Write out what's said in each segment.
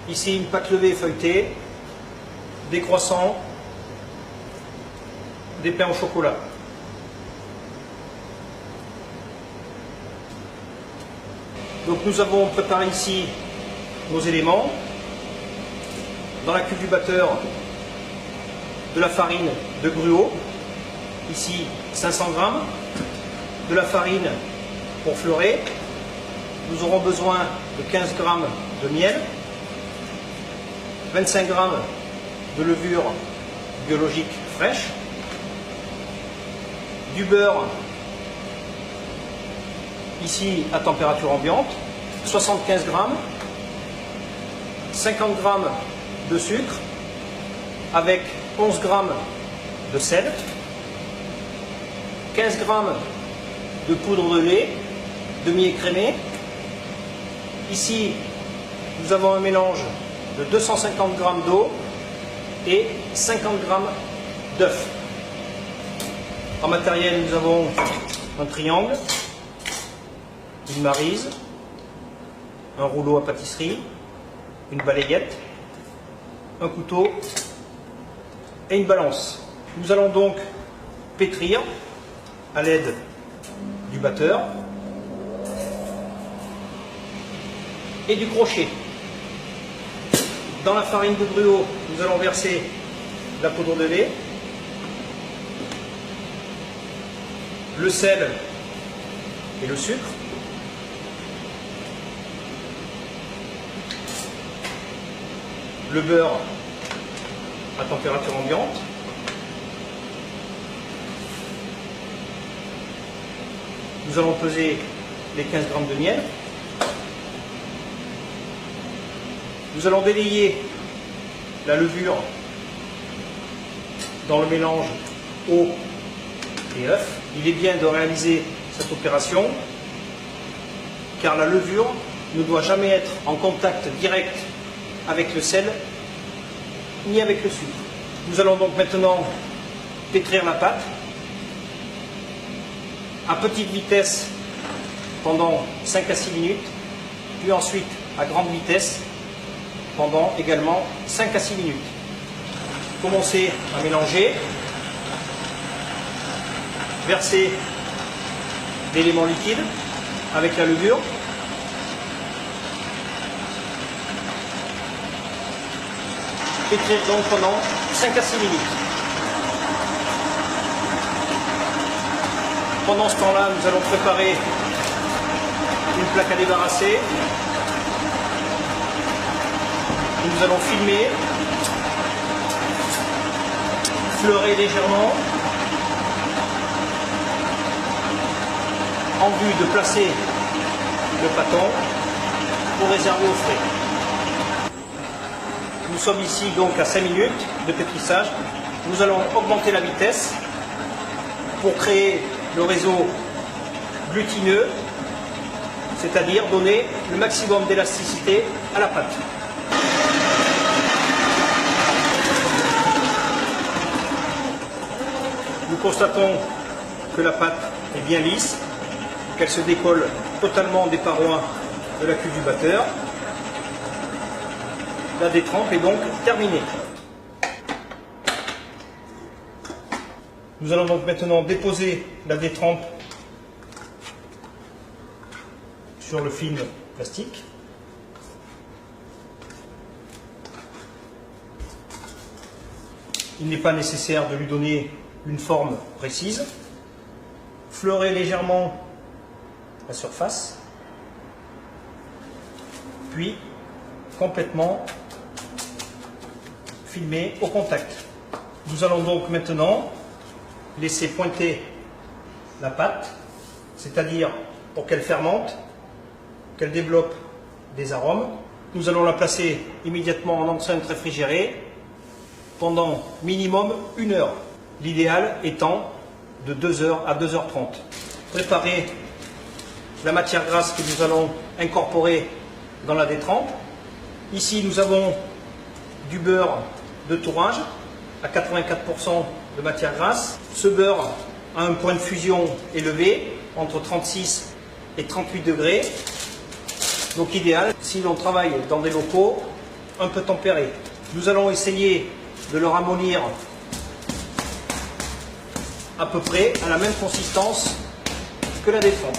Ici, une pâte levée feuilletée, des croissants, des pains au chocolat. Donc nous avons préparé ici nos éléments. Dans la cuve du batteur, de la farine de gruau, ici 500 g, de la farine pour fleurer. Nous aurons besoin de 15 g de miel, 25 g de levure biologique fraîche, du beurre ici à température ambiante, 75 g, 50 g de sucre avec 11 g de sel, 15 g de poudre de lait demi-écrémé. Ici, nous avons un mélange de 250 g d'eau et 50 g d'œufs. En matériel, nous avons un triangle, une maryse, un rouleau à pâtisserie, une balayette, un couteau et une balance. Nous allons donc pétrir à l'aide du batteur et du crochet. Dans la farine de gruau, nous allons verser la poudre de lait, le sel et le sucre. Le beurre à température ambiante. Nous allons peser les 15 g de miel. Nous allons délayer la levure dans le mélange eau et œuf. Il est bien de réaliser cette opération car la levure ne doit jamais être en contact direct avec le sel ni avec le sucre. Nous allons donc maintenant pétrir la pâte à petite vitesse pendant 5 à 6 minutes, puis ensuite à grande vitesse pendant également 5 à 6 minutes. Commencez à mélanger, verser l'élément liquide avec la levure. Pétrir donc pendant 5 à 6 minutes. Pendant ce temps-là, nous allons préparer une plaque à débarrasser. Nous allons filmer, fleurer légèrement en vue de placer le pâton pour réserver au frais. Nous sommes ici donc à 5 minutes de pétrissage. Nous allons augmenter la vitesse pour créer le réseau glutineux, c'est-à-dire donner le maximum d'élasticité à la pâte. Nous constatons que la pâte est bien lisse, qu'elle se décolle totalement des parois de la cuve du batteur. La détrempe est donc terminée. Nous allons donc maintenant déposer la détrempe sur le film plastique. Il n'est pas nécessaire de lui donner une forme précise. Fleurer légèrement la surface, puis complètement filmer au contact. Nous allons donc maintenant laisser pointer la pâte, c'est-à-dire pour qu'elle fermente, qu'elle développe des arômes. Nous allons la placer immédiatement en enceinte réfrigérée pendant minimum 1 heure. L'idéal étant de 2h à 2h30. Préparer la matière grasse que nous allons incorporer dans la détrempe. Ici, nous avons du beurre de tourrage à 84% de matière grasse. Ce beurre a un point de fusion élevé, entre 36 et 38 degrés. Donc idéal, si l'on travaille dans des locaux un peu tempéré. Nous allons essayer de le ramollir à peu près à la même consistance que la détrempe.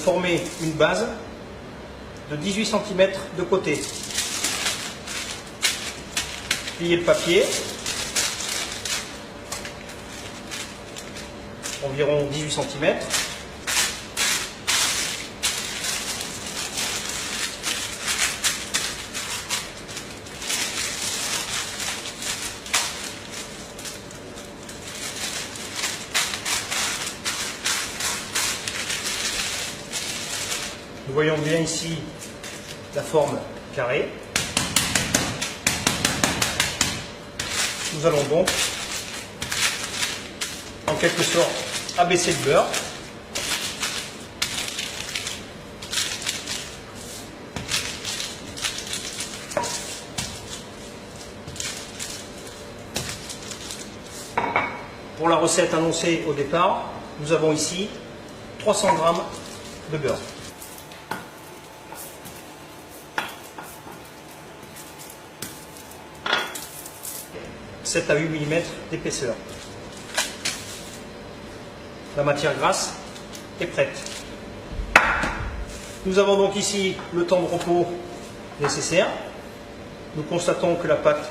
Former une base de 18 cm de côté. Plier le papier, environ 18 cm. Nous voyons bien ici la forme carrée. Nous allons donc, en quelque sorte, abaisser le beurre. Pour la recette annoncée au départ, nous avons ici 300 g de beurre. 7 à 8 mm d'épaisseur. La matière grasse est prête. Nous avons donc ici le temps de repos nécessaire. Nous constatons que la pâte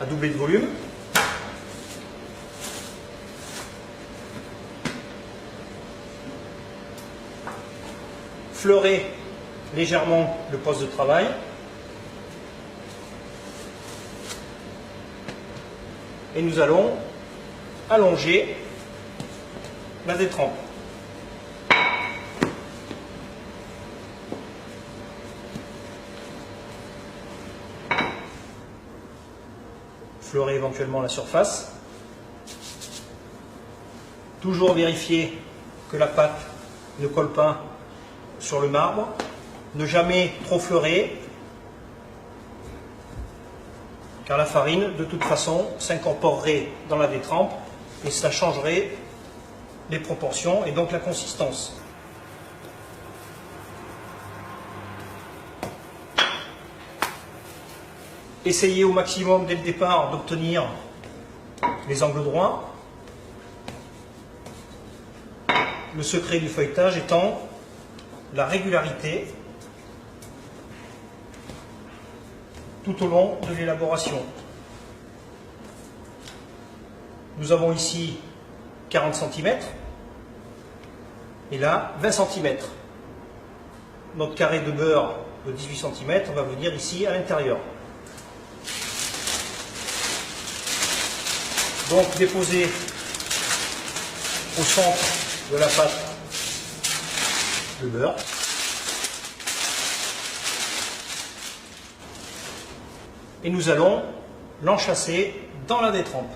a doublé de volume. Fleurez légèrement le poste de travail. Et nous allons allonger la détrempe. Fleurez éventuellement la surface. Toujours vérifier que la pâte ne colle pas sur le marbre. Ne jamais trop fleurer, car la farine, de toute façon, s'incorporerait dans la détrempe et ça changerait les proportions et donc la consistance. Essayez au maximum dès le départ d'obtenir les angles droits. Le secret du feuilletage étant la régularité tout au long de l'élaboration. Nous avons ici 40 cm et là 20 cm. Notre carré de beurre de 18 cm va venir ici à l'intérieur. Donc déposer au centre de la pâte le beurre. Et nous allons l'enchasser dans la détrempe.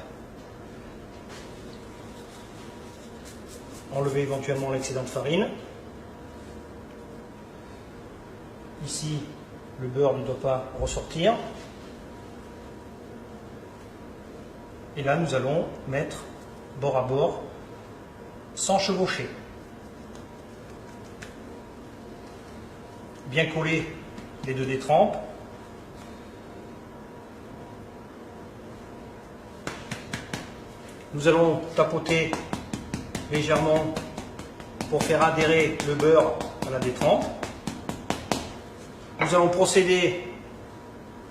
Enlever éventuellement l'excédent de farine. Ici, le beurre ne doit pas ressortir. Et là, nous allons mettre bord à bord, sans chevaucher. Bien coller les deux détrempes. Nous allons tapoter légèrement pour faire adhérer le beurre à la détrempe. Nous allons procéder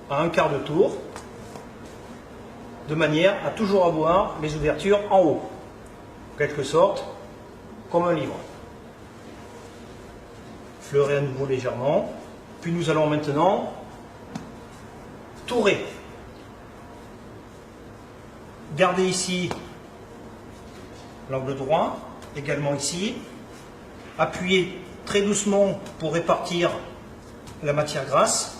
à un quart de tour, de manière à toujours avoir les ouvertures en haut, en quelque sorte comme un livre. Fleurer à nouveau légèrement, puis nous allons maintenant tourer. Gardez ici l'angle droit, également ici. Appuyez très doucement pour répartir la matière grasse.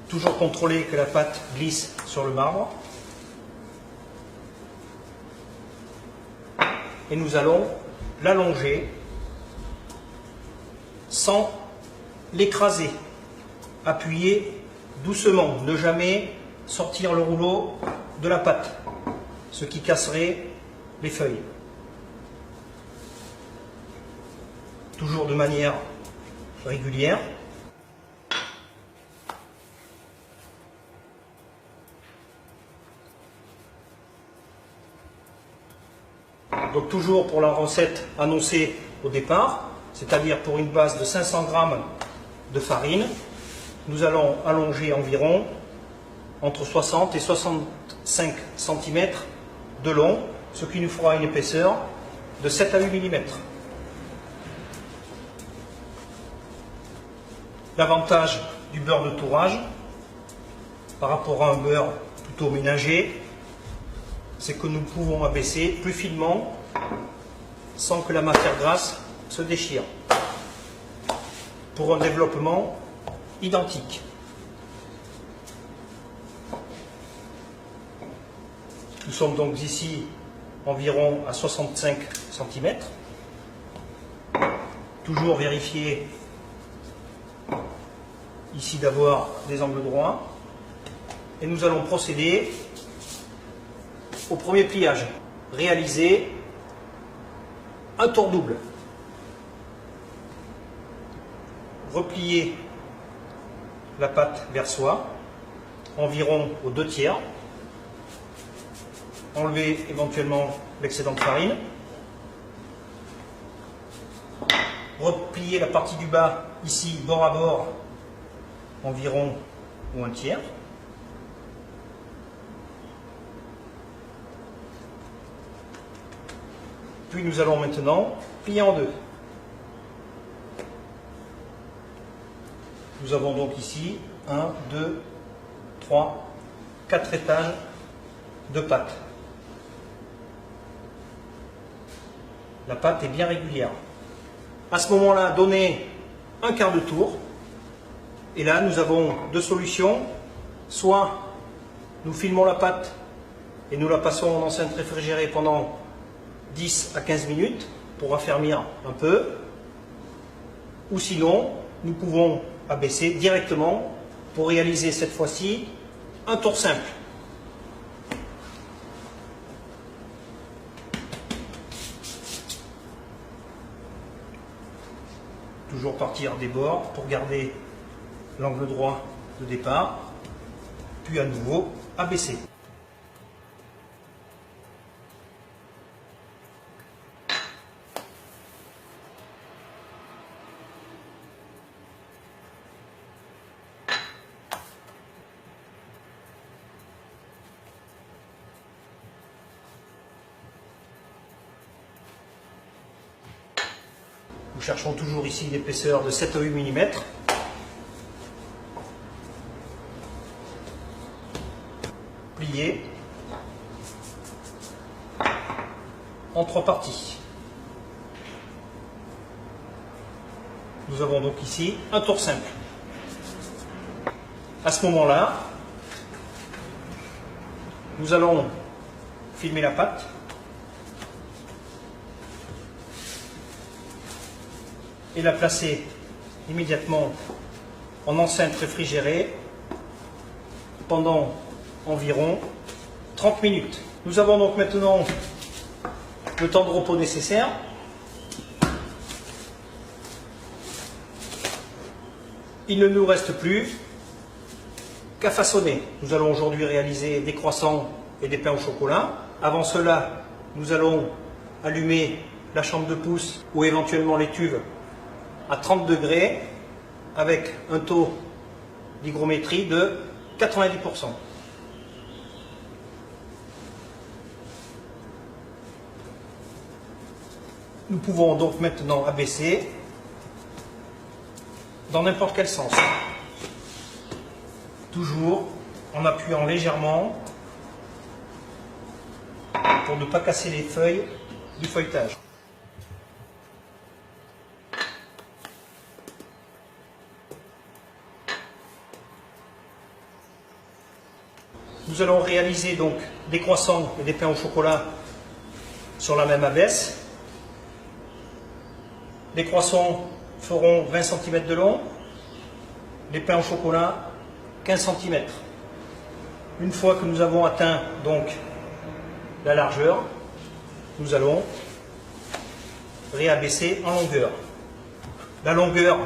Toujours contrôler que la pâte glisse sur le marbre. Et nous allons l'allonger sans l'écraser. Appuyez doucement, ne jamais sortir le rouleau de la pâte, ce qui casserait les feuilles. toujours de manière régulière. Donc toujours pour la recette annoncée au départ, c'est-à-dire pour une base de 500 g de farine, nous allons allonger environ entre 60 et 65 cm de long, ce qui nous fera une épaisseur de 7 à 8 mm. L'avantage du beurre de tourage par rapport à un beurre plutôt ménager, c'est que nous pouvons abaisser plus finement sans que la matière grasse se déchire, pour un développement identique. Nous sommes donc ici environ à 65 cm. Toujours vérifier ici d'avoir des angles droits. Et nous allons procéder au premier pliage. Réaliser un tour double. Replier la pâte vers soi, environ aux 2/3. Enlever éventuellement l'excédent de farine. Replier la partie du bas, ici, bord à bord, environ ou 1/3. Puis nous allons maintenant plier en deux. Nous avons donc ici 1, 2, 3, 4 étages de pâte. La pâte est bien régulière. À ce moment-là, donnez un quart de tour. Et là, nous avons deux solutions. Soit nous filmons la pâte et nous la passons en enceinte réfrigérée pendant 10 à 15 minutes pour raffermir un peu. Ou sinon, nous pouvons abaisser directement pour réaliser cette fois-ci un tour simple. Toujours partir des bords pour garder l'angle droit de départ, puis à nouveau abaisser. Nous cherchons toujours ici une épaisseur de 7 à 8 mm. Plié en 3 parties. Nous avons donc ici un tour simple. À ce moment-là, nous allons filmer la pâte. Et la placer immédiatement en enceinte réfrigérée pendant environ 30 minutes. Nous avons donc maintenant le temps de repos nécessaire. Il ne nous reste plus qu'à façonner. Nous allons aujourd'hui réaliser des croissants et des pains au chocolat. Avant cela, nous allons allumer la chambre de pousse ou éventuellement l'étuve à 30 degrés avec un taux d'hygrométrie de 90%. Nous pouvons donc maintenant abaisser dans n'importe quel sens. Toujours en appuyant légèrement pour ne pas casser les feuilles du feuilletage. Nous allons réaliser donc des croissants et des pains au chocolat sur la même abaisse. Les croissants feront 20 cm de long, les pains au chocolat 15 cm. Une fois que nous avons atteint donc la largeur, nous allons réabaisser en longueur. La longueur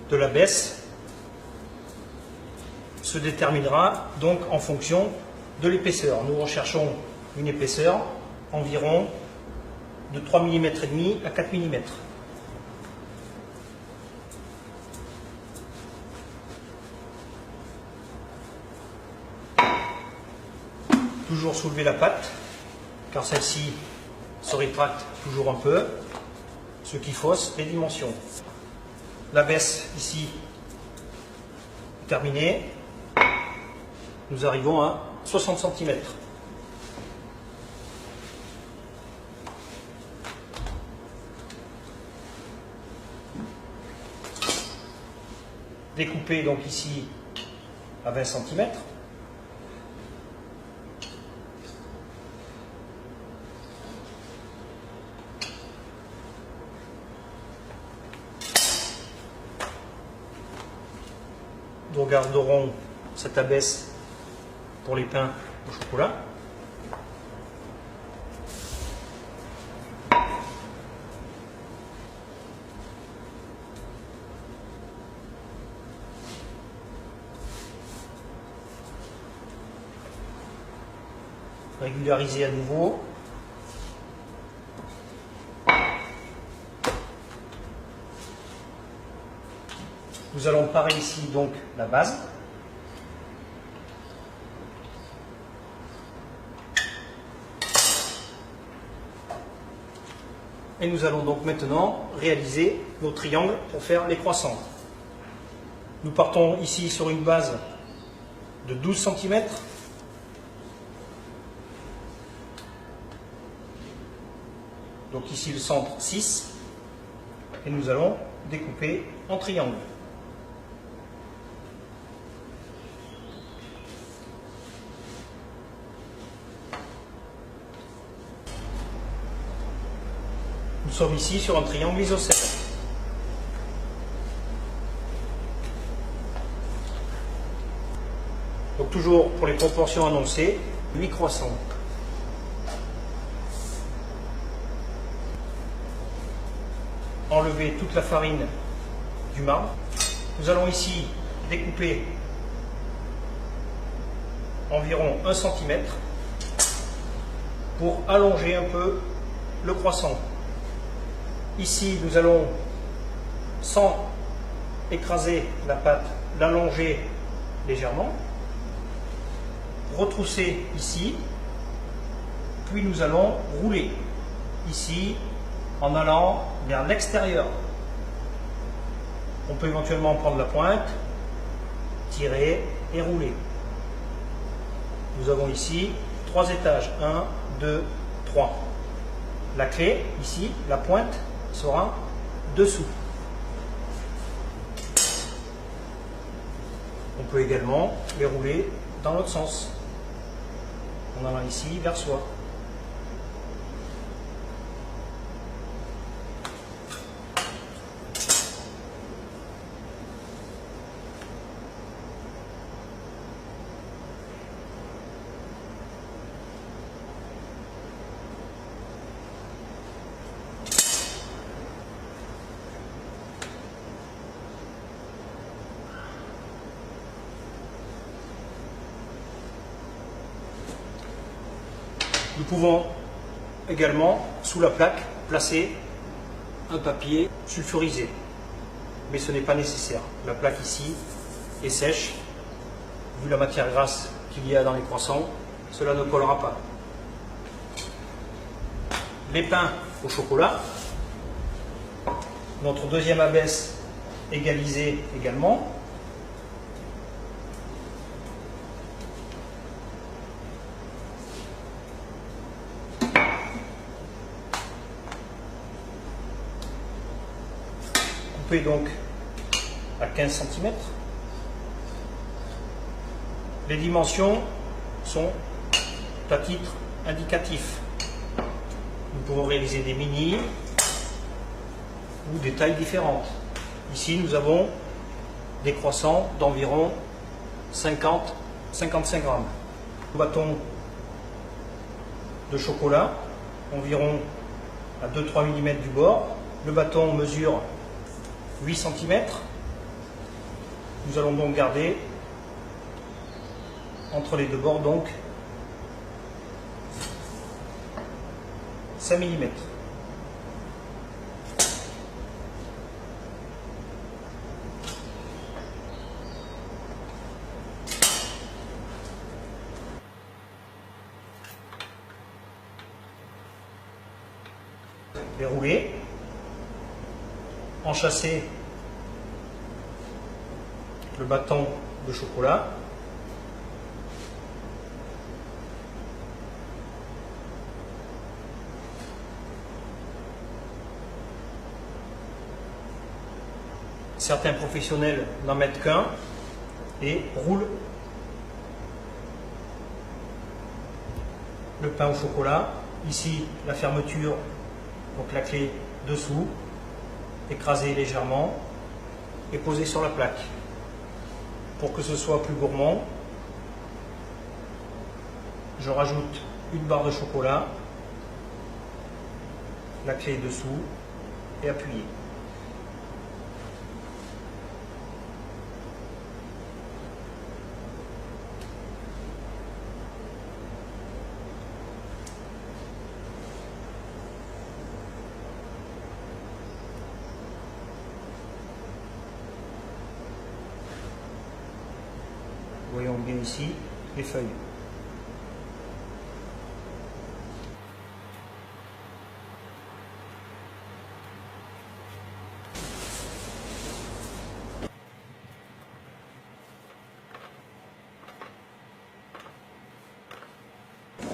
de la baisse se déterminera donc en fonction de l'épaisseur. Nous recherchons une épaisseur environ de 3 mm et demi à 4 mm. Toujours soulever la patte, car celle-ci se rétracte toujours un peu, ce qui fausse les dimensions. La baisse ici est terminée. Nous arrivons à 60 cm. Découper donc ici à 20 cm. Nous regarderons cette abaisse pour les pains au chocolat. Régulariser à nouveau. Nous allons parer ici donc la base. Et nous allons donc maintenant réaliser nos triangles pour faire les croissants. Nous partons ici sur une base de 12 cm. Donc ici le centre 6. Et nous allons découper en triangle. Nous sommes ici sur un triangle isocèle. Donc toujours pour les proportions annoncées, 8 croissants. Enlever toute la farine du marbre. Nous allons ici découper environ 1 cm pour allonger un peu le croissant. Ici, nous allons, sans écraser la pâte, l'allonger légèrement, retrousser ici, puis nous allons rouler ici en allant vers l'extérieur. On peut éventuellement prendre la pointe, tirer et rouler. Nous avons ici 3 étages, 1, 2, 3. La clé, ici, la pointe, sera dessous. On peut également les rouler dans l'autre sens, en allant ici vers soi. Nous pouvons également, sous la plaque, placer un papier sulfurisé. Mais ce n'est pas nécessaire. La plaque ici est sèche. Vu la matière grasse qu'il y a dans les croissants, cela ne collera pas. Les pains au chocolat. Notre deuxième abaisse égalisée également. Coupé donc à 15 cm. Les dimensions sont à titre indicatif. Nous pouvons réaliser des mini ou des tailles différentes. Ici, nous avons des croissants d'environ 50-55 grammes. Un bâton de chocolat, environ à 2-3 mm du bord. Le bâton mesure 8 cm. Nous allons donc garder entre les deux bords donc 5 mm. Dérouler, enchâsser le bâton de chocolat, certains professionnels n'en mettent qu'un et roulent le pain au chocolat. Ici la fermeture, donc la clé dessous, écraser légèrement et poser sur la plaque. Pour que ce soit plus gourmand, je rajoute une barre de chocolat, la clé dessous et appuyer. Voyons bien ici les feuilles.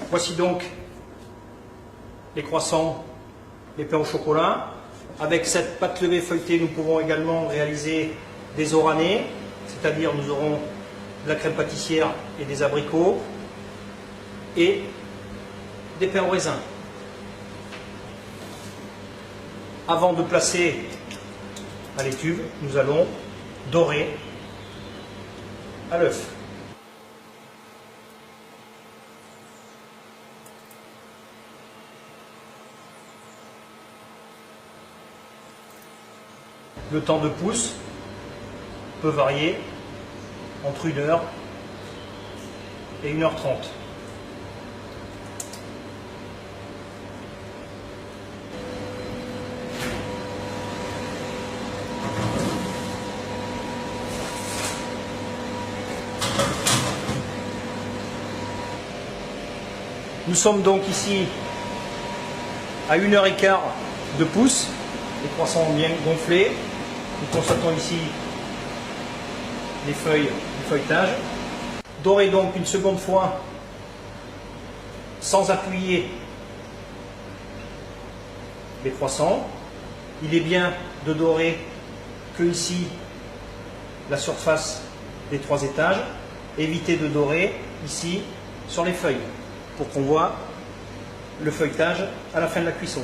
Voici donc les croissants, les pains au chocolat. Avec cette pâte levée feuilletée, nous pouvons également réaliser des oranais, c'est-à-dire nous aurons de la crème pâtissière et des abricots et des pains au raisin. Avant de placer à l'étuve, nous allons dorer à l'œuf. Le temps de pousse peut varier entre 1 heure et 1h30. Nous sommes donc ici à 1h15 de pousse. Les croissants ont bien gonflé. Nous constatons ici les feuilles du feuilletage. Dorer donc une seconde fois sans appuyer les croissants. Il est bien de dorer que ici la surface des 3 étages. Évitez de dorer ici sur les feuilles pour qu'on voit le feuilletage à la fin de la cuisson.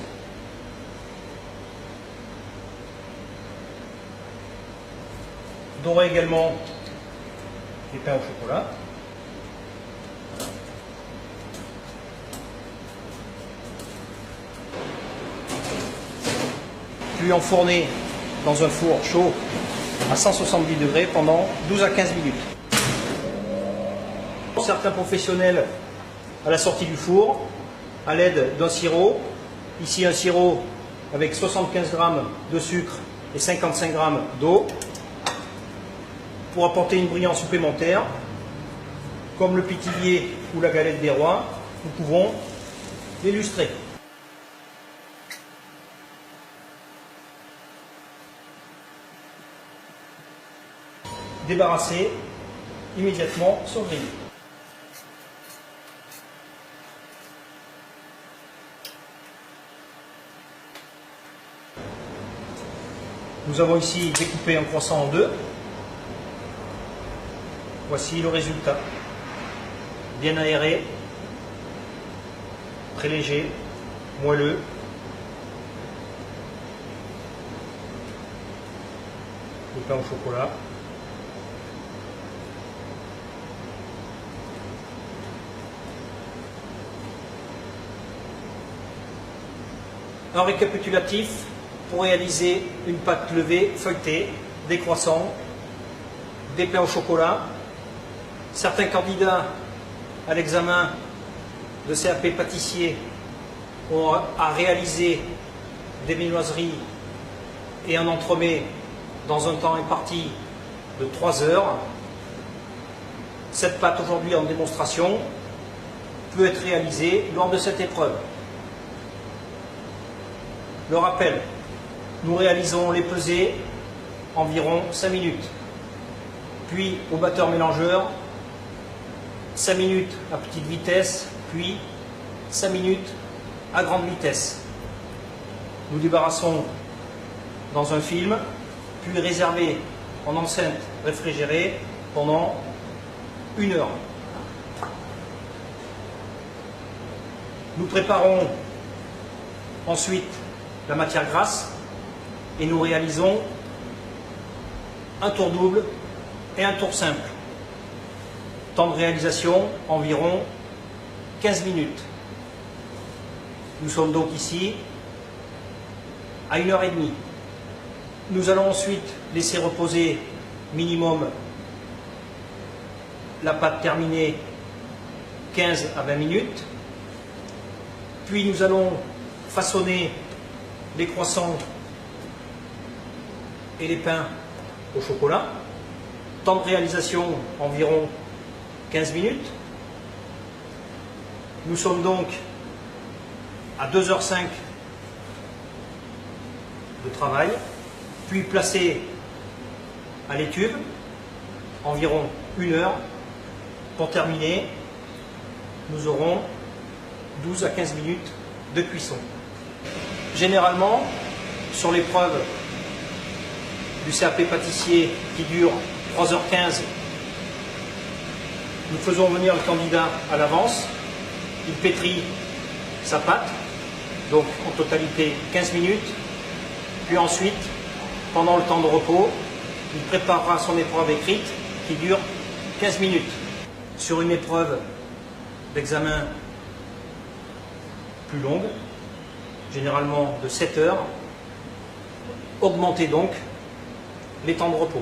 Dorer également les pains au chocolat. Puis enfourner dans un four chaud à 170 degrés pendant 12 à 15 minutes. Pour certains professionnels, à la sortie du four, à l'aide d'un sirop, ici un sirop avec 75 g de sucre et 55 g d'eau, pour apporter une brillance supplémentaire, comme le pitilier ou la galette des rois, nous pouvons l'illustrer. Débarrasser immédiatement sur le grill. Nous avons ici découpé un croissant en deux. Voici le résultat. Bien aéré, très léger, moelleux. Le pain au chocolat. Un récapitulatif, pour réaliser une pâte levée feuilletée, des croissants, des pains au chocolat. Certains candidats à l'examen de CAP pâtissier ont à réaliser des viennoiseries et un entremets dans un temps imparti de 3 heures. Cette pâte aujourd'hui en démonstration peut être réalisée lors de cette épreuve. Le rappel, nous réalisons les pesées environ 5 minutes. Puis au batteur mélangeur, 5 minutes à petite vitesse, puis 5 minutes à grande vitesse. Nous débarrassons dans un film, puis réservé en enceinte réfrigérée pendant 1 heure. Nous préparons ensuite la matière grasse et nous réalisons un tour double et un tour simple. Temps de réalisation environ 15 minutes. Nous sommes donc ici à 1h30. Nous allons ensuite laisser reposer minimum la pâte terminée 15 à 20 minutes. Puis nous allons façonner les croissants et les pains au chocolat. Temps de réalisation environ 15 minutes. Nous sommes donc à 2h05 de travail, puis placés à l'étuve, environ 1 heure. Pour terminer, nous aurons 12 à 15 minutes de cuisson. Généralement, sur l'épreuve du CAP pâtissier qui dure 3h15, nous faisons venir le candidat à l'avance, il pétrit sa pâte, donc en totalité 15 minutes, puis ensuite, pendant le temps de repos, il préparera son épreuve écrite qui dure 15 minutes. Sur une épreuve d'examen plus longue, généralement de 7 heures, augmentez donc les temps de repos.